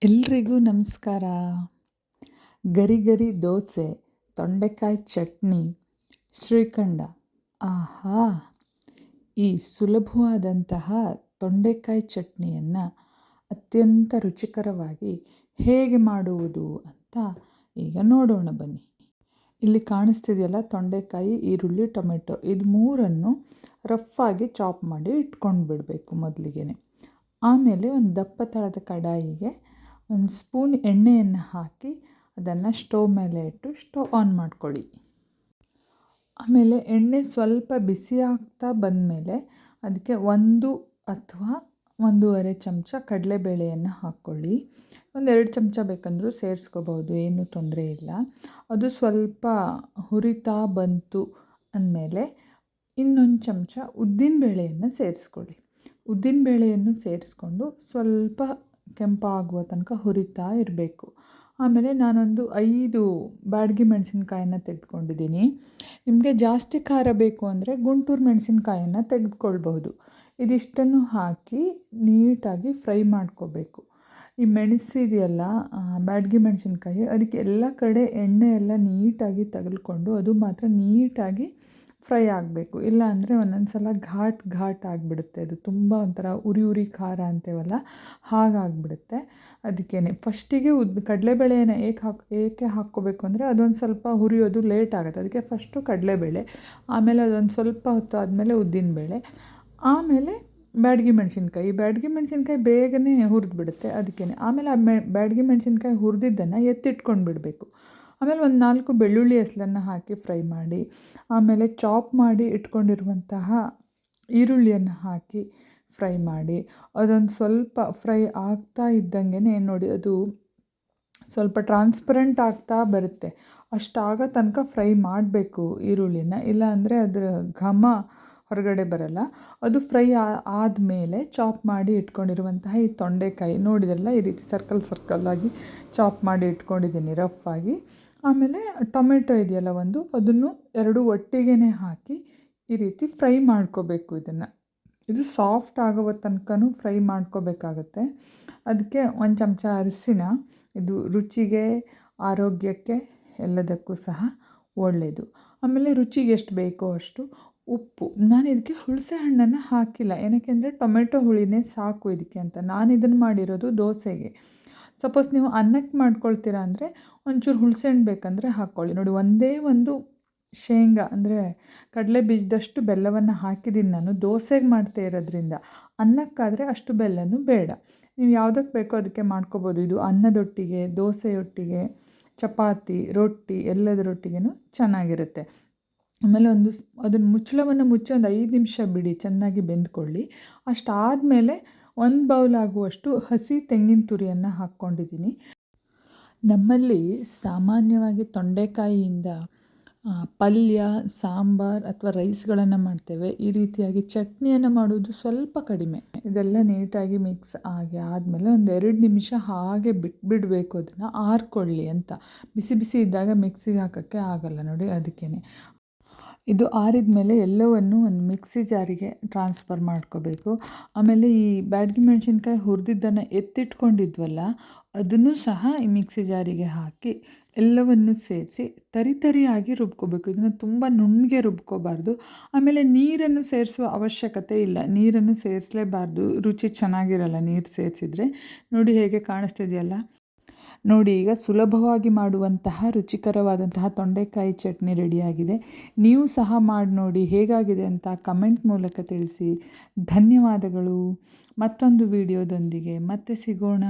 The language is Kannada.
ಎಲ್ರಿಗೂ ನಮಸ್ಕಾರ. ಗರಿ ಗರಿ ದೋಸೆ, ತೊಂಡೆಕಾಯಿ ಚಟ್ನಿ, ಶ್ರೀಖಂಡ. ಆಹಾ! ಈ ಸುಲಭವಾದಂತಹ ತೊಂಡೆಕಾಯಿ ಚಟ್ನಿಯನ್ನು ಅತ್ಯಂತ ರುಚಿಕರವಾಗಿ ಹೇಗೆ ಮಾಡುವುದು ಅಂತ ಈಗ ನೋಡೋಣ ಬನ್ನಿ. ಇಲ್ಲಿ ಕಾಣಿಸ್ತಿದೆಯಲ್ಲ, ತೊಂಡೆಕಾಯಿ, ಈರುಳ್ಳಿ, ಟೊಮೆಟೊ ಇದು ಮೂರನ್ನು ರಫಾಗಿ ಚಾಪ್ ಮಾಡಿ ಇಟ್ಕೊಂಡು ಬಿಡಬೇಕು ಮೊದಲಿಗೆ. ಆಮೇಲೆ ಒಂದು ದಪ್ಪ ತಳದ ಕಡಾಯಿಗೆ ಒಂದು ಸ್ಪೂನ್ ಎಣ್ಣೆಯನ್ನು ಹಾಕಿ ಅದನ್ನು ಸ್ಟವ್ ಮೇಲೆ ಇಟ್ಟು ಸ್ಟವ್ ಆನ್ ಮಾಡ್ಕೊಳ್ಳಿ. ಆಮೇಲೆ ಎಣ್ಣೆ ಸ್ವಲ್ಪ ಬಿಸಿ ಆಗ್ತಾ ಬಂದಮೇಲೆ ಅದಕ್ಕೆ 1 ಅಥವಾ 1.5 ಚಮಚ ಕಡಲೆಬೇಳೆಯನ್ನು ಹಾಕ್ಕೊಳ್ಳಿ. 2 ಚಮಚ ಬೇಕಂದರೂ ಸೇರಿಸ್ಕೋಬೋದು, ಏನೂ ತೊಂದರೆ ಇಲ್ಲ. ಅದು ಸ್ವಲ್ಪ ಹುರಿತಾ ಬಂತು ಅಂದಮೇಲೆ ಇನ್ನೊಂದು ಚಮಚ ಉದ್ದಿನಬೇಳೆಯನ್ನು ಸೇರಿಸ್ಕೊಳ್ಳಿ. ಉದ್ದಿನಬೇಳೆಯನ್ನು ಸೇರಿಸ್ಕೊಂಡು ಸ್ವಲ್ಪ ಕೆಂಪಾಗುವ ತನಕ ಹುರಿತಾ ಇರಬೇಕು. ಆಮೇಲೆ ನಾನೊಂದು 5 ಬ್ಯಾಡಗಿ ಮೆಣಸಿನ್ಕಾಯನ್ನು ತೆಗೆದುಕೊಂಡಿದ್ದೀನಿ. ನಿಮಗೆ ಜಾಸ್ತಿ ಖಾರ ಬೇಕು ಅಂದರೆ ಗುಂಟೂರು ಮೆಣಸಿನ್ಕಾಯನ್ನು ತೆಗೆದುಕೊಳ್ಬಹುದು. ಇದಿಷ್ಟನ್ನು ಹಾಕಿ ನೀಟಾಗಿ ಫ್ರೈ ಮಾಡ್ಕೋಬೇಕು. ಈ ಮೆಣಸಿದೆಯಲ್ಲ, ಬ್ಯಾಡಗಿ ಮೆಣಸಿನ್ಕಾಯಿ, ಅದಕ್ಕೆ ಎಲ್ಲ ಕಡೆ ಎಣ್ಣೆ ಎಲ್ಲ ನೀಟಾಗಿ ತಗಲ್ಕೊಂಡು ಅದು ಮಾತ್ರ ನೀಟಾಗಿ ಫ್ರೈ ಆಗಬೇಕು. ಇಲ್ಲ ಅಂದರೆ ಒಂದೊಂದು ಸಲ ಘಾಟ್ ಆಗಿಬಿಡುತ್ತೆ. ಅದು ತುಂಬ ಒಂಥರ ಉರಿ ಖಾರ ಅಂತೇವಲ್ಲ, ಹಾಗಾಗಿಬಿಡುತ್ತೆ. ಅದಕ್ಕೇ ಫಸ್ಟಿಗೆ ಕಡಲೆಬೇಳೆಯನ್ನು ಏಕೆ ಹಾಕ್ಕೋಬೇಕು ಅಂದರೆ ಅದೊಂದು ಸ್ವಲ್ಪ ಹುರಿಯೋದು ಲೇಟ್ ಆಗುತ್ತೆ. ಅದಕ್ಕೆ ಫಸ್ಟು ಕಡಲೆಬೇಳೆ, ಆಮೇಲೆ ಅದೊಂದು ಸ್ವಲ್ಪ ಹೊತ್ತು ಆದಮೇಲೆ ಉದ್ದಿನಬೇಳೆ, ಆಮೇಲೆ ಬ್ಯಾಡಗಿ ಮೆಣಸಿನ್ಕಾಯಿ ಬೇಗನೆ ಹುರಿದ್ಬಿಡುತ್ತೆ. ಅದಕ್ಕೇ ಆಮೇಲೆ ಬ್ಯಾಡಗಿ ಮೆಣಸಿನ್ಕಾಯಿ ಹುರಿದಿದ್ದನ್ನು ಎತ್ತಿಟ್ಕೊಂಡು ಬಿಡಬೇಕು. ಆಮೇಲೆ ಒಂದು 4 ಬೆಳ್ಳುಳ್ಳಿ ಹೆಸಲನ್ನು ಹಾಕಿ ಫ್ರೈ ಮಾಡಿ, ಆಮೇಲೆ ಚಾಪ್ ಮಾಡಿ ಇಟ್ಕೊಂಡಿರುವಂತಹ ಈರುಳ್ಳಿಯನ್ನು ಹಾಕಿ ಫ್ರೈ ಮಾಡಿ, ಅದೊಂದು ಸ್ವಲ್ಪ ಫ್ರೈ ಆಗ್ತಾ ಇದ್ದಂಗೆ ನೋಡಿ ಅದು ಸ್ವಲ್ಪ ಟ್ರಾನ್ಸ್ಪರೆಂಟ್ ಆಗ್ತಾ ಬರುತ್ತೆ. ಅಷ್ಟಾಗೋ ತನಕ ಫ್ರೈ ಮಾಡಬೇಕು ಈರುಳ್ಳಿನ, ಇಲ್ಲ ಅಂದರೆ ಅದರ ಘಮ ಹೊರಗಡೆ ಬರಲ್ಲ. ಅದು ಫ್ರೈ ಆದಮೇಲೆ ಚಾಪ್ ಮಾಡಿ ಇಟ್ಕೊಂಡಿರುವಂತಹ ಈ ತೊಂಡೆಕಾಯಿ ನೋಡಿದ್ರಲ್ಲ, ಈ ರೀತಿ ಸರ್ಕಲ್ಲಾಗಿ ಚಾಪ್ ಮಾಡಿ ಇಟ್ಕೊಂಡಿದ್ದೀನಿ ರಫಾಗಿ. ಆಮೇಲೆ ಟೊಮೆಟೊ ಇದೆಯಲ್ಲ ಅದನ್ನು 2 ಒಟ್ಟಿಗೆ ಹಾಕಿ ಈ ರೀತಿ ಫ್ರೈ ಮಾಡ್ಕೋಬೇಕು. ಇದು ಸಾಫ್ಟ್ ಆಗುವ ತನಕನೂ ಫ್ರೈ ಮಾಡ್ಕೋಬೇಕಾಗತ್ತೆ. ಅದಕ್ಕೆ 1 ಚಮಚ ಅರಿಶಿನ, ಇದು ರುಚಿಗೆ, ಆರೋಗ್ಯಕ್ಕೆ ಎಲ್ಲದಕ್ಕೂ ಸಹ ಒಳ್ಳೆಯದು. ಆಮೇಲೆ ರುಚಿಗೆ ಎಷ್ಟು ಬೇಕೋ ಅಷ್ಟು ಉಪ್ಪು. ನಾನು ಇದಕ್ಕೆ ಹುಣಸೆ ಹಣ್ಣನ್ನು ಹಾಕಿಲ್ಲ, ಏನಕ್ಕೆ ಅಂದರೆ ಟೊಮೆಟೊ ಹುಳಿನೇ ಸಾಕು ಇದಕ್ಕೆ ಅಂತ. ನಾನು ಇದನ್ನು ಮಾಡಿರೋದು ದೋಸೆಗೆ. ಸಪೋಸ್ ನೀವು ಅನ್ನಕ್ಕೆ ಮಾಡ್ಕೊಳ್ತೀರಾ ಅಂದರೆ ಒಂಚೂರು ಹುಣಸೆ ಹಣ್ಣು ಬೇಕಂದರೆ ಹಾಕ್ಕೊಳ್ಳಿ. ನೋಡಿ, ಒಂದೇ ಒಂದು ಶೇಂಗಾ ಅಂದರೆ ಕಡಲೆ ಬೀಜದಷ್ಟು ಬೆಲ್ಲವನ್ನು ಹಾಕಿದ್ದೀನಿ ನಾನು ದೋಸೆಗೆ ಮಾಡ್ತಾ ಇರೋದ್ರಿಂದ. ಅನ್ನಕ್ಕಾದರೆ ಅಷ್ಟು ಬೆಲ್ಲನೂ ಬೇಡ. ನೀವು ಯಾವುದಕ್ಕೆ ಬೇಕೋ ಅದಕ್ಕೆ ಮಾಡ್ಕೋಬೋದು. ಇದು ಅನ್ನದೊಟ್ಟಿಗೆ, ದೋಸೆಯೊಟ್ಟಿಗೆ, ಚಪಾತಿ, ರೊಟ್ಟಿ ಎಲ್ಲದರೊಟ್ಟಿಗೂ ಚೆನ್ನಾಗಿರುತ್ತೆ. ಆಮೇಲೆ ಅದನ್ನು ಮುಚ್ಚಳವನ್ನು ಮುಚ್ಚಿ ಒಂದು 5 ನಿಮಿಷ ಬಿಡಿ, ಚೆನ್ನಾಗಿ ಬೆಂದ್ಕೊಳ್ಳಿ. ಅಷ್ಟಾದಮೇಲೆ 1 ಬೌಲ್ ಆಗುವಷ್ಟು ಹಸಿ ತೆಂಗಿನ ತುರಿಯನ್ನು ಹಾಕ್ಕೊಂಡಿದ್ದೀನಿ. ನಮ್ಮಲ್ಲಿ ಸಾಮಾನ್ಯವಾಗಿ ತೊಂಡೆಕಾಯಿಯಿಂದ ಪಲ್ಯ, ಸಾಂಬಾರು ಅಥವಾ ರೈಸ್ಗಳನ್ನು ಮಾಡ್ತೇವೆ. ಈ ರೀತಿಯಾಗಿ ಚಟ್ನಿಯನ್ನು ಮಾಡೋದು ಸ್ವಲ್ಪ ಕಡಿಮೆ. ಇದೆಲ್ಲ ನೀಟಾಗಿ ಮಿಕ್ಸ್ ಆದಮೇಲೆ ಒಂದು 2 ನಿಮಿಷ ಹಾಗೆ ಬಿಡಬೇಕು, ಅದನ್ನು ಆರಿಕೊಳ್ಳಿ ಅಂತ. ಬಿಸಿ ಇದ್ದಾಗ ಮಿಕ್ಸಿಗೆ ಹಾಕೋಕ್ಕೆ ಆಗಲ್ಲ ನೋಡಿ, ಅದಕ್ಕೇ. ಇದು ಆರಿದ ಮೇಲೆ ಎಲ್ಲವನ್ನು ಒಂದು ಮಿಕ್ಸಿ ಜಾರಿಗೆ ಟ್ರಾನ್ಸ್ಫರ್ ಮಾಡ್ಕೋಬೇಕು. ಆಮೇಲೆ ಈ ಬ್ಯಾಡಗಿ ಮೆಣಸಿನ್ಕಾಯಿ ಹುರಿದಿದ್ದನ್ನು ಎತ್ತಿಟ್ಕೊಂಡಿದ್ವಲ್ಲ, ಅದನ್ನು ಸಹ ಈ ಮಿಕ್ಸಿ ಜಾರಿಗೆ ಹಾಕಿ ಎಲ್ಲವನ್ನು ಸೇರಿಸಿ ತರಿಯಾಗಿ ರುಬ್ಕೋಬೇಕು. ಇದನ್ನು ತುಂಬ ನುಣ್ಣಗೆ ರುಬ್ಕೋಬಾರ್ದು. ಆಮೇಲೆ ನೀರನ್ನು ಸೇರಿಸುವ ಅವಶ್ಯಕತೆ ಇಲ್ಲ, ನೀರನ್ನು ಸೇರಿಸಲೇಬಾರ್ದು, ರುಚಿ ಚೆನ್ನಾಗಿರಲ್ಲ ನೀರು ಸೇರಿಸಿದರೆ. ನೋಡಿ ಹೇಗೆ ಕಾಣಿಸ್ತಿದೆಯಲ್ಲ. ನೋಡಿ, ಈಗ ಸುಲಭವಾಗಿ ಮಾಡುವಂತಹ ರುಚಿಕರವಾದಂತಹ ತೊಂಡೆಕಾಯಿ ಚಟ್ನಿ ರೆಡಿಯಾಗಿದೆ. ನೀವು ಸಹ ಮಾಡಿ ನೋಡಿ, ಹೇಗಾಗಿದೆ ಅಂತ ಕಮೆಂಟ್ ಮೂಲಕ ತಿಳಿಸಿ. ಧನ್ಯವಾದಗಳು. ಮತ್ತೊಂದು ವಿಡಿಯೋದೊಂದಿಗೆ ಮತ್ತೆ ಸಿಗೋಣ.